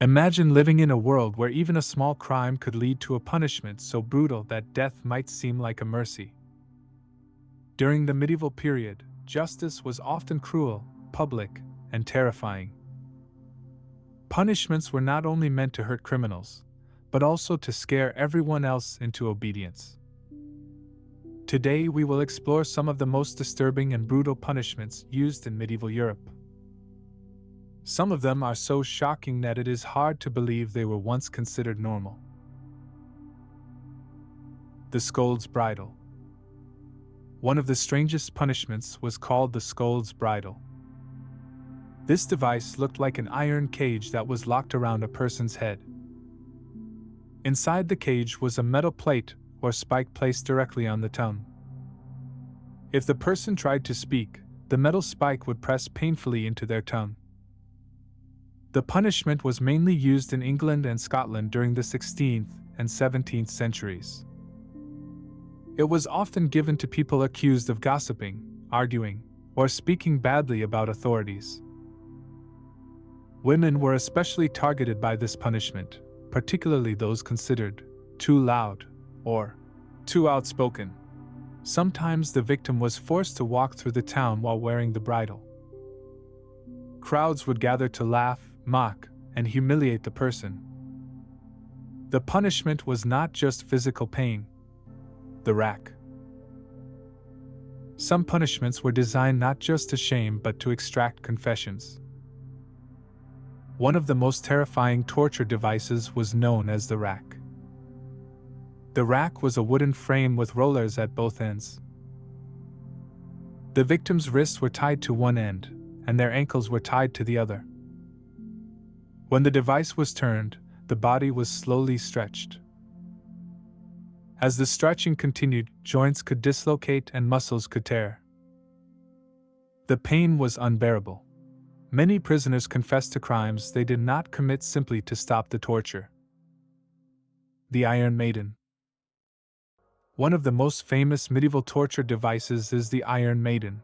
Imagine living in a world where even a small crime could lead to a punishment so brutal that death might seem like a mercy. During the medieval period, justice was often cruel, public, and terrifying. Punishments were not only meant to hurt criminals, but also to scare everyone else into obedience. Today we will explore some of the most disturbing and brutal punishments used in medieval Europe. Some of them are so shocking that it is hard to believe they were once considered normal. The scold's bridal. One of the strangest punishments was called the scold's bridal. This device looked like an iron cage that was locked around a person's head. Inside the cage was a metal plate or spike placed directly on the tongue. If the person tried to speak, the metal spike would press painfully into their tongue. The punishment was mainly used in England and Scotland during the 16th and 17th centuries. It was often given to people accused of gossiping, arguing, or speaking badly about authorities. Women were especially targeted by this punishment, particularly those considered too loud or too outspoken. Sometimes the victim was forced to walk through the town while wearing the bridle. Crowds would gather to laugh, mock, and humiliate the person. The punishment was not just physical pain. The rack. Some punishments were designed not just to shame but to extract confessions. One of the most terrifying torture devices was known as the rack. The rack was a wooden frame with rollers at both ends. The victim's wrists were tied to one end, and their ankles were tied to the other. When the device was turned, the body was slowly stretched. As the stretching continued, joints could dislocate and muscles could tear. The pain was unbearable. Many prisoners confessed to crimes they did not commit simply to stop the torture. The Iron Maiden. One of the most famous medieval torture devices is the Iron Maiden.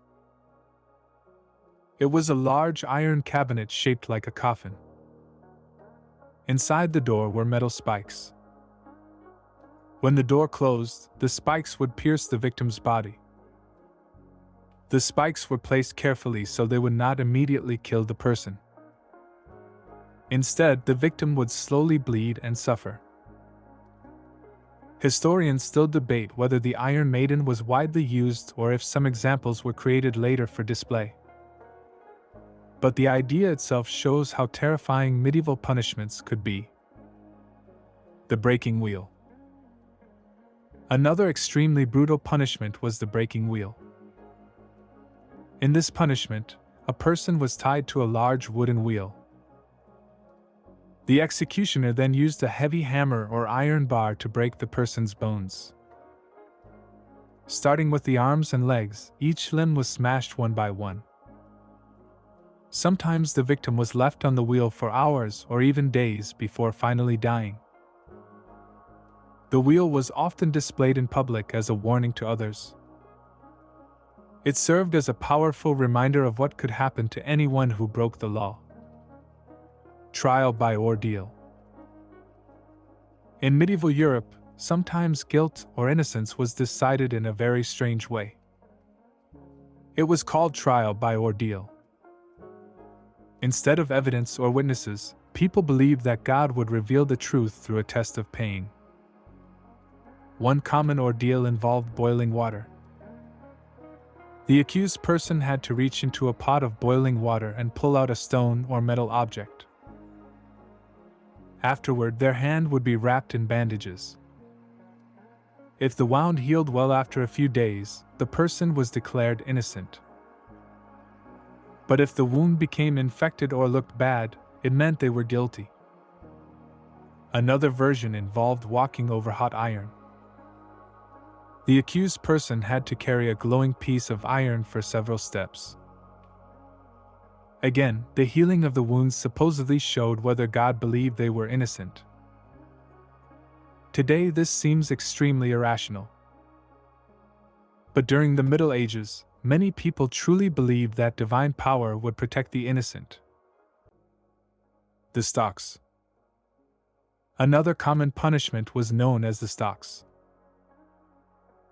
It was a large iron cabinet shaped like a coffin. Inside the door were metal spikes. When the door closed, the spikes would pierce the victim's body. The spikes were placed carefully so they would not immediately kill the person. Instead, the victim would slowly bleed and suffer. Historians still debate whether the Iron Maiden was widely used or if some examples were created later for display. But the idea itself shows how terrifying medieval punishments could be. The breaking wheel. Another extremely brutal punishment was the breaking wheel. In this punishment, a person was tied to a large wooden wheel. The executioner then used a heavy hammer or iron bar to break the person's bones. Starting with the arms and legs, each limb was smashed one by one. Sometimes the victim was left on the wheel for hours or even days before finally dying. The wheel was often displayed in public as a warning to others. It served as a powerful reminder of what could happen to anyone who broke the law. Trial by ordeal. In medieval Europe, sometimes guilt or innocence was decided in a very strange way. It was called trial by ordeal. Instead of evidence or witnesses, people believed that God would reveal the truth through a test of pain. One common ordeal involved boiling water. The accused person had to reach into a pot of boiling water and pull out a stone or metal object. Afterward, their hand would be wrapped in bandages. If the wound healed well after a few days, the person was declared innocent. But if the wound became infected or looked bad, it meant they were guilty. Another version involved walking over hot iron. The accused person had to carry a glowing piece of iron for several steps. Again, the healing of the wounds supposedly showed whether God believed they were innocent. Today, this seems extremely irrational. But during the Middle Ages, many people truly believed that divine power would protect the innocent. The stocks. Another common punishment was known as the stocks.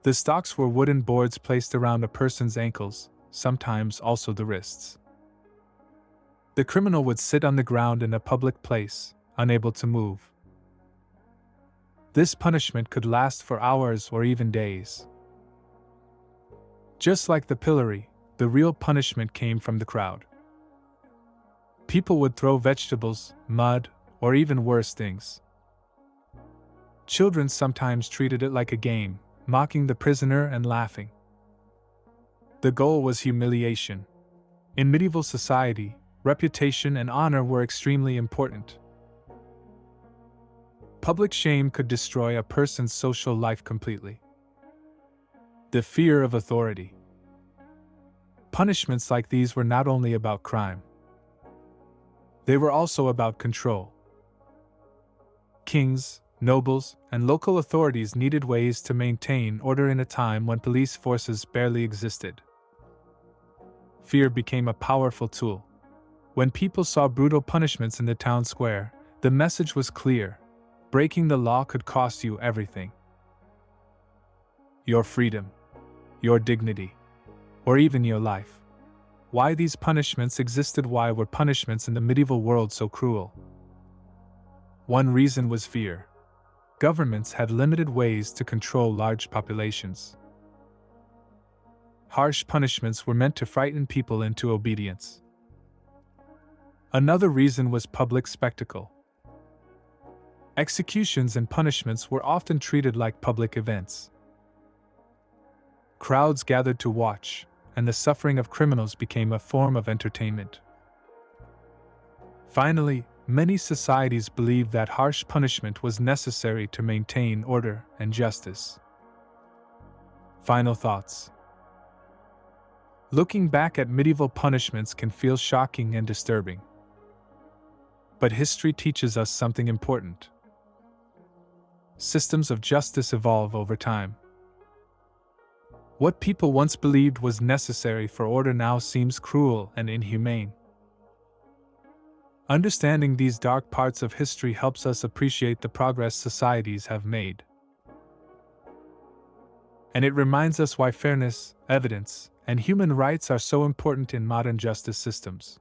The stocks were wooden boards placed around a person's ankles, sometimes also the wrists. The criminal would sit on the ground in a public place, unable to move. This punishment could last for hours or even days. Just like the pillory, the real punishment came from the crowd. People would throw vegetables, mud, or even worse things. Children sometimes treated it like a game, mocking the prisoner and laughing. The goal was humiliation. In medieval society, reputation and honor were extremely important. Public shame could destroy a person's social life completely. The fear of authority. Punishments like these were not only about crime. They were also about control. Kings, nobles, and local authorities needed ways to maintain order in a time when police forces barely existed. Fear became a powerful tool. When people saw brutal punishments in the town square, the message was clear: breaking the law could cost you everything. Your freedom, your dignity, or even your life. Why these punishments existed? Why were punishments in the medieval world so cruel? One reason was fear. Governments had limited ways to control large populations. Harsh punishments were meant to frighten people into obedience. Another reason was public spectacle. Executions and punishments were often treated like public events. Crowds gathered to watch, and the suffering of criminals became a form of entertainment. Finally, many societies believed that harsh punishment was necessary to maintain order and justice. Final thoughts. Looking back at medieval punishments can feel shocking and disturbing. But history teaches us something important. Systems of justice evolve over time. What people once believed was necessary for order now seems cruel and inhumane. Understanding these dark parts of history helps us appreciate the progress societies have made. And it reminds us why fairness, evidence, and human rights are so important in modern justice systems.